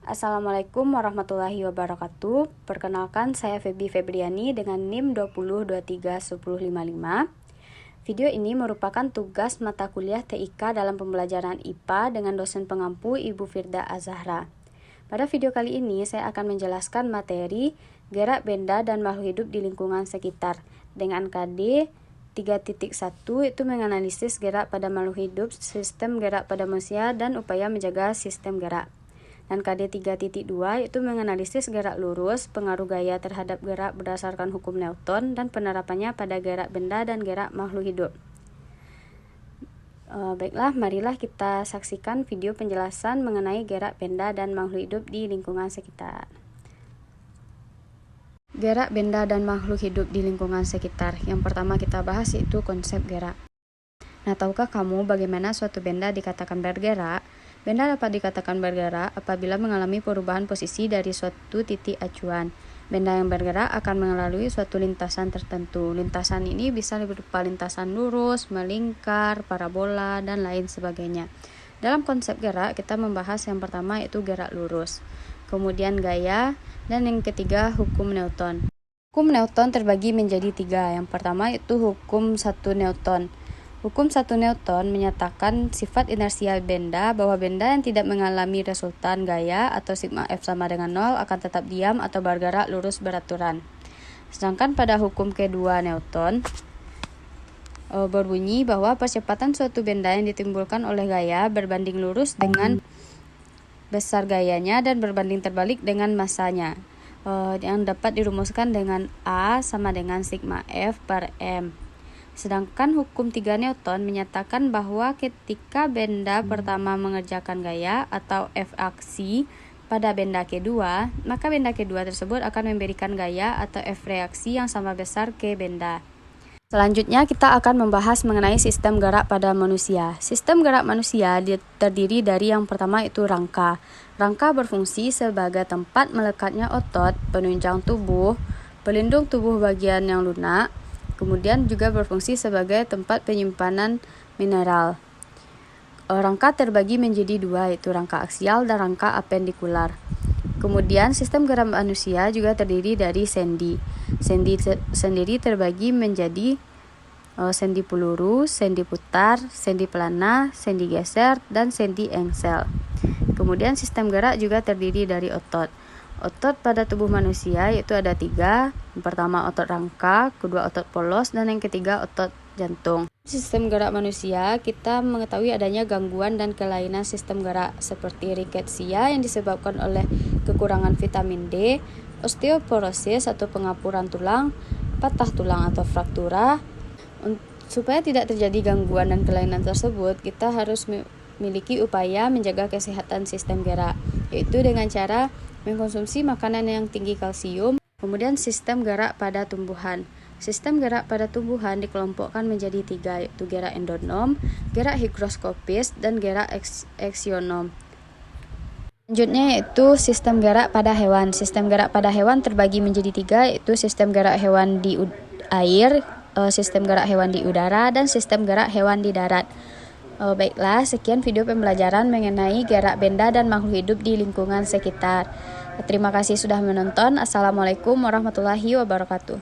Assalamualaikum warahmatullahi wabarakatuh. Perkenalkan, saya Febi Febriani dengan NIM 20231055. Video ini merupakan tugas mata kuliah TIK dalam pembelajaran IPA dengan dosen pengampu Ibu Firda Azahra. Pada video kali ini, saya akan menjelaskan materi gerak benda dan makhluk hidup di lingkungan sekitar dengan KD 3.1 itu menganalisis gerak pada makhluk hidup, sistem gerak pada manusia, dan upaya menjaga sistem gerak. Dan KD 3.2 itu menganalisis gerak lurus, pengaruh gaya terhadap gerak berdasarkan hukum Newton, dan penerapannya pada gerak benda dan gerak makhluk hidup. Baiklah, marilah kita saksikan video penjelasan mengenai gerak benda dan makhluk hidup di lingkungan sekitar. Gerak benda dan makhluk hidup di lingkungan sekitar. Yang pertama kita bahas yaitu konsep gerak. Nah, tahukah kamu bagaimana suatu benda dikatakan bergerak? Benda dapat dikatakan bergerak apabila mengalami perubahan posisi dari suatu titik acuan. Benda yang bergerak akan melalui suatu lintasan tertentu. Lintasan ini bisa berupa lintasan lurus, melingkar, parabola, dan lain sebagainya. Dalam konsep gerak, kita membahas yang pertama yaitu gerak lurus, kemudian gaya, dan yang ketiga hukum Newton. Hukum Newton terbagi menjadi tiga. Yang pertama yaitu hukum 1 Newton. Hukum 1 Newton menyatakan sifat inersial benda bahwa benda yang tidak mengalami resultan gaya atau sigma F sama dengan 0 akan tetap diam atau bergerak lurus beraturan. Sedangkan pada hukum kedua Newton berbunyi bahwa percepatan suatu benda yang ditimbulkan oleh gaya berbanding lurus dengan besar gayanya dan berbanding terbalik dengan masanya, yang dapat dirumuskan dengan A sama dengan sigma F per M. Sedangkan hukum 3 Newton menyatakan bahwa ketika benda pertama mengerjakan gaya atau F aksi pada benda kedua, maka benda kedua tersebut akan memberikan gaya atau F reaksi yang sama besar ke benda. Selanjutnya kita akan membahas mengenai sistem gerak pada manusia. Sistem gerak manusia terdiri dari yang pertama itu rangka. Rangka berfungsi sebagai tempat melekatnya otot, penunjang tubuh, pelindung tubuh bagian yang lunak, kemudian juga berfungsi sebagai tempat penyimpanan mineral. Rangka terbagi menjadi dua, yaitu rangka aksial dan rangka apendikular. Kemudian sistem gerak manusia juga terdiri dari sendi. Sendi sendiri terbagi menjadi sendi peluru, sendi putar, sendi pelana, sendi geser, dan sendi engsel. Kemudian sistem gerak juga terdiri dari otot. Otot pada tubuh manusia yaitu ada 3. Yang pertama otot rangka, kedua otot polos, dan yang ketiga otot jantung. Sistem gerak manusia, kita mengetahui adanya gangguan dan kelainan sistem gerak seperti riketsia yang disebabkan oleh kekurangan vitamin D, osteoporosis atau pengapuran tulang, patah tulang atau fraktura. Supaya tidak terjadi gangguan dan kelainan tersebut, kita harus memiliki upaya menjaga kesehatan sistem gerak, yaitu dengan cara mengkonsumsi makanan yang tinggi kalsium. Kemudian sistem gerak pada tumbuhan. Sistem gerak pada tumbuhan dikelompokkan menjadi 3, yaitu gerak endonom, gerak higroskopis, dan gerak eksionom. Selanjutnya yaitu sistem gerak pada hewan. Sistem gerak pada hewan terbagi menjadi 3, yaitu sistem gerak hewan di air, sistem gerak hewan di udara, dan sistem gerak hewan di darat. Baiklah, sekian video pembelajaran mengenai gerak benda dan makhluk hidup di lingkungan sekitar. Terima kasih sudah menonton. Assalamualaikum warahmatullahi wabarakatuh.